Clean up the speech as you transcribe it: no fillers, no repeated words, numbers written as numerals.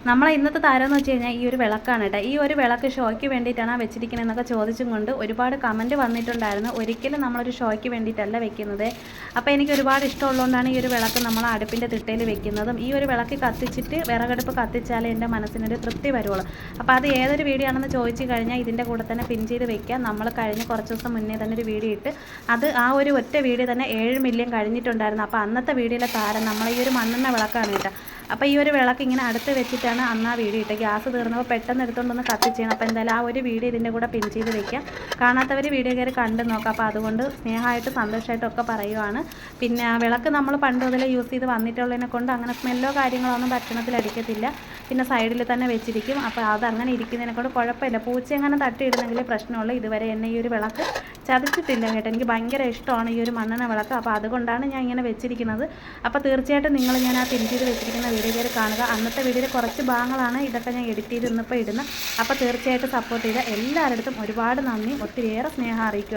നമ്മളെ ഇന്നത്തെ താരം എന്ന് വെച്ച് കഴിഞ്ഞാൽ ഈ ഒരു വിളക്കാണ് കേട്ടോ. ഈ ഒരു വിളക്ക് ഷോയ്ക്ക് വേണ്ടിയിട്ടാണ് വെച്ചിരിക്കണമെന്നൊക്കെ ചോദിച്ചും കൊണ്ട് ഒരുപാട് കമൻറ്റ് വന്നിട്ടുണ്ടായിരുന്നു. ഒരിക്കലും നമ്മളൊരു ഷോയ്ക്ക് വേണ്ടിയിട്ടല്ല വെക്കുന്നത്. അപ്പോൾ എനിക്ക് ഒരുപാട് ഇഷ്ടമുള്ളതുകൊണ്ടാണ് ഈ ഒരു വിളക്ക് നമ്മൾ അടുപ്പിൻ്റെ തിട്ടയിൽ വെക്കുന്നതും. ഈ ഒരു വിളക്ക് കത്തിച്ചിട്ട് വിറകടുപ്പ് കത്തിച്ചാലേ എൻ്റെ മനസ്സിനൊരു തൃപ്തി വരുള്ളൂ. അപ്പോൾ അത് ഏതൊരു വീഡിയോ ആണെന്ന് ചോദിച്ചു കഴിഞ്ഞാൽ ഇതിൻ്റെ കൂടെ തന്നെ പിൻ ചെയ്ത് വെക്കുക. നമ്മൾ കഴിഞ്ഞ കുറച്ച് ദിവസം മുന്നേ തന്നെ ഒരു വീഡിയോ ഇട്ട് അത് ആ ഒരു ഒറ്റ വീഡിയോ തന്നെ 7 മില്യൺ കഴിഞ്ഞിട്ടുണ്ടായിരുന്നു. അപ്പോൾ അന്നത്തെ വീഡിയോയിലെ താരം നമ്മൾ ഈ ഒരു മണ്ണെണ്ണ വിളക്കാണ് കേട്ടോ. അപ്പോൾ ഈ ഒരു വിളക്ക് ഇങ്ങനെ അടുത്ത് വെച്ചിട്ടാണ് അന്ന് ആ വീഡിയോ ഇട്ടത്. ഗ്യാസ് തീർന്നപ്പോൾ പെട്ടെന്ന് എടുത്തുകൊണ്ടൊന്ന് കത്തിച്ചാണ്. അപ്പോൾ എന്തായാലും ആ ഒരു വീഡിയോ ഇതിൻ്റെ കൂടെ പിൻ ചെയ്ത് വെക്കാം. കാണാത്തവർ വീഡിയോ കയറി കണ്ടു നോക്കാം. അപ്പോൾ അതുകൊണ്ട് സ്നേഹമായിട്ട് സന്തോഷമായിട്ടും ഒക്കെ പറയുവാണ്. പിന്നെ വിളക്ക് നമ്മൾ പണ്ട് മുതൽ യൂസ് ചെയ്ത് വന്നിട്ടുള്ളതിനെ കൊണ്ട് അങ്ങനെ സ്മെല്ലോ കാര്യങ്ങളോ ഒന്നും ഭക്ഷണത്തിൽ അടിക്കത്തില്ല. പിന്നെ സൈഡിൽ തന്നെ വെച്ചിരിക്കും. അപ്പോൾ അതങ്ങനെ ഇരിക്കുന്നതിനെ കൊണ്ട് കുഴപ്പമില്ല. പൂച്ച എങ്ങനെ തട്ടിയിടുന്നെങ്കിലേ പ്രശ്നമുള്ളൂ. ഇതുവരെ എന്നെ ഈ ഒരു വിളക്ക് ചതിച്ചിട്ടില്ല കേട്ടോ. എനിക്ക് ഭയങ്കര ഇഷ്ടമാണ് ഈ ഒരു മണ്ണെണ്ണ വിളക്ക്. അപ്പോൾ അതുകൊണ്ടാണ് ഞാൻ ഇങ്ങനെ വെച്ചിരിക്കുന്നത്. അപ്പോൾ തീർച്ചയായിട്ടും ഞാൻ ആ പിൻ ചെയ്ത് വെച്ചിരിക്കുന്ന വീഡിയോ കയറി കാണുക. അന്നത്തെ വീഡിയോയിൽ കുറച്ച് ഭാഗങ്ങളാണ് ഇതൊക്കെ ഞാൻ എഡിറ്റ് ചെയ്ത് ഇന്നിപ്പോൾ ഇടുന്നത്. അപ്പോൾ തീർച്ചയായിട്ടും സപ്പോർട്ട് ചെയ്ത എല്ലാവരുടെ അടുത്തും ഒരുപാട് നന്ദി, ഒത്തിരിയേറെ സ്നേഹം അറിയിക്കുക.